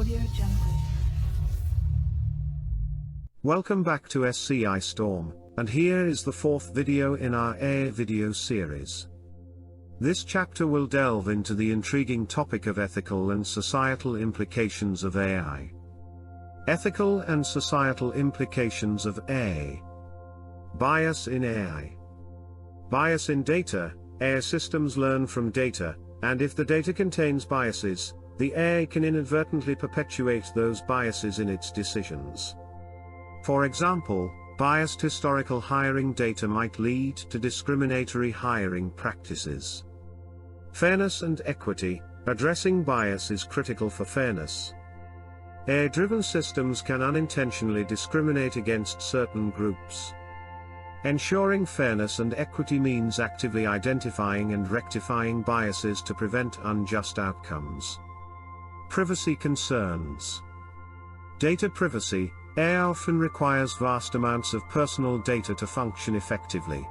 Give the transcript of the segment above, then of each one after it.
Audio Jungle. Welcome back to SCI Storm, and here is the fourth video in our AI video series. This chapter will delve into the intriguing topic of ethical and societal implications of AI. Ethical and societal implications of AI. Bias in AI. Bias in data. AI systems learn from data, and if the data contains biases, the AI can inadvertently perpetuate those biases in its decisions. For example, biased historical hiring data might lead to discriminatory hiring practices. Fairness and equity. Addressing bias is critical for fairness. AI-driven systems can unintentionally discriminate against certain groups. Ensuring fairness and equity means actively identifying and rectifying biases to prevent unjust outcomes. Privacy concerns. Data privacy. AI often requires vast amounts of personal data to function effectively.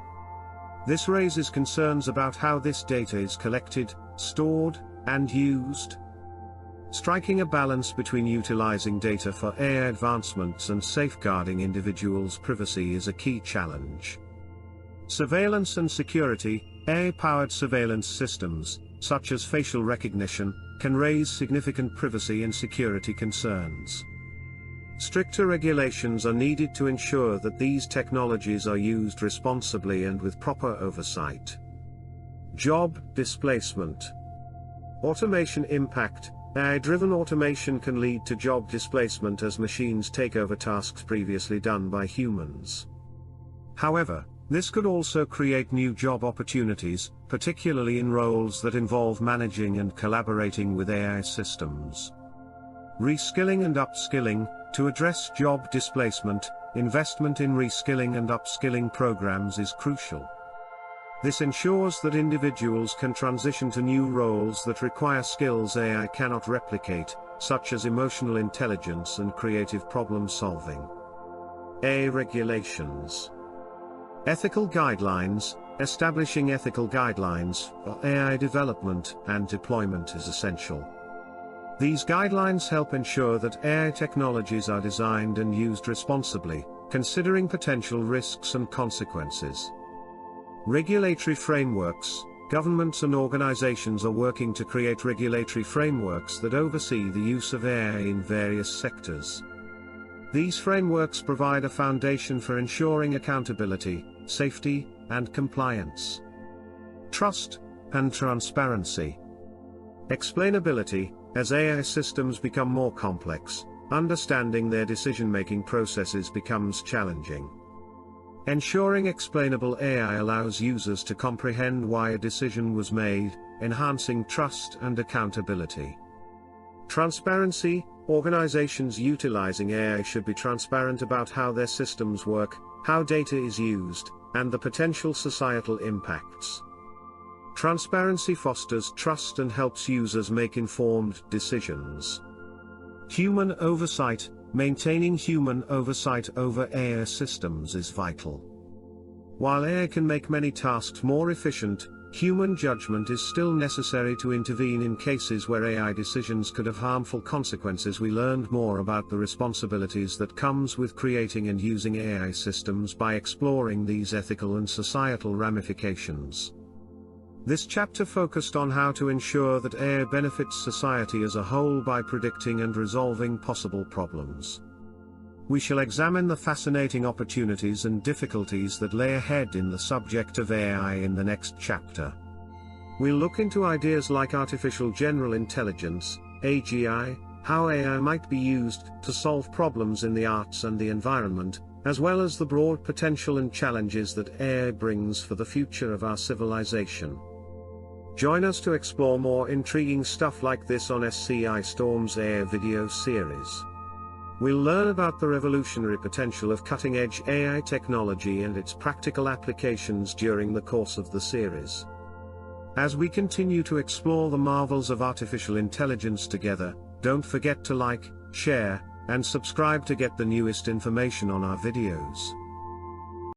This raises concerns about how this data is collected, stored, and used. Striking a balance between utilizing data for AI advancements and safeguarding individuals' privacy is a key challenge. Surveillance and security. AI-powered surveillance systems, such as facial recognition, can raise significant privacy and security concerns. Stricter regulations are needed to ensure that these technologies are used responsibly and with proper oversight. Job displacement. Automation impact. AI-driven automation can lead to job displacement as machines take over tasks previously done by humans. However, this could also create new job opportunities, particularly in roles that involve managing and collaborating with AI systems. Reskilling and upskilling. To address job displacement, investment in reskilling and upskilling programs is crucial. This ensures that individuals can transition to new roles that require skills AI cannot replicate, such as emotional intelligence and creative problem solving. AI regulations. Ethical guidelines. Establishing ethical guidelines for AI development and deployment is essential. These guidelines help ensure that AI technologies are designed and used responsibly, considering potential risks and consequences. Regulatory frameworks. Governments and organizations are working to create regulatory frameworks that oversee the use of AI in various sectors. These frameworks provide a foundation for ensuring accountability, safety, and compliance. Trust and transparency. Explainability. As AI systems become more complex, understanding their decision-making processes becomes challenging. Ensuring explainable AI allows users to comprehend why a decision was made, enhancing trust and accountability. Transparency. Organizations utilizing AI should be transparent about how their systems work, how data is used, and the potential societal impacts. Transparency fosters trust and helps users make informed decisions. Human oversight. Maintaining human oversight over AI systems is vital. While AI can make many tasks more efficient, human judgment is still necessary to intervene in cases where AI decisions could have harmful consequences. We learned more about the responsibilities that comes with creating and using AI systems by exploring these ethical and societal ramifications. This chapter focused on how to ensure that AI benefits society as a whole by predicting and resolving possible problems. We shall examine the fascinating opportunities and difficulties that lay ahead in the subject of AI in the next chapter. We'll look into ideas like artificial general intelligence, AGI, how AI might be used to solve problems in the arts and the environment, as well as the broad potential and challenges that AI brings for the future of our civilization. Join us to explore more intriguing stuff like this on SCI Storm's AI video series. We'll learn about the revolutionary potential of cutting-edge AI technology and its practical applications during the course of the series. As we continue to explore the marvels of artificial intelligence together, don't forget to like, share, and subscribe to get the newest information on our videos.